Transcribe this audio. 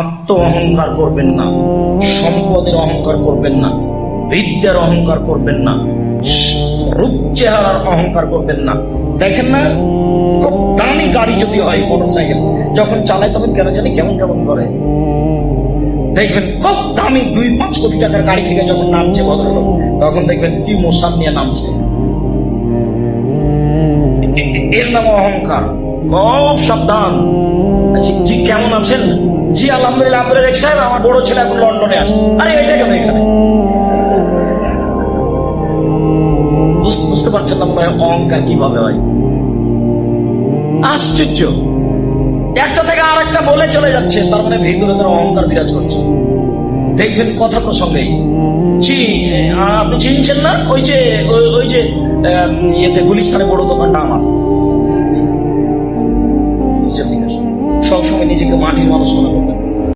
আত্ম অহংকার করবেন না, সম্পদের অহংকার করবেন না, বিদ্যার অহংকার করবেন না, রূপ চেহারার অহংকার করবেন না। দেখেন না, খুব দামি গাড়ি যদি হয়, মোটরসাইকেল যখন চালায় তখন কেন জানি কেমন কেমন করে। দেখবেন খুব দামি 2-5 কোটি টাকার গাড়ি থেকে যখন নামছে ভদ্রলোক, তখন দেখবেন কি মোশান নিয়ে নামছে। এর নাম অহংকার। খুব সাবধান। জি কেমন আছেন? জি আলহামদুলিল্লাহ। আপনারা দেখছেন আমার বড় ছেলে এখন লন্ডনে আছে। আরে এটা কেন এখানে? বুঝতে পারছেন না মনে হয় অহংকার কিভাবে হয়। আশ্চর্য, একটা থেকে আর একটা বলে চলে যাচ্ছে, তার মানে ভিতরে তার অহংকার বিরাজ করছে। দেখবেন কথা প্রসঙ্গেই, জি আপনি চিনছেন না ওই যে ওই যে ইয়েতে গুলিস্তানে বড় দোকানটা আমার। সবসময় নিজেকে মাটির মানুষ মনে করবে।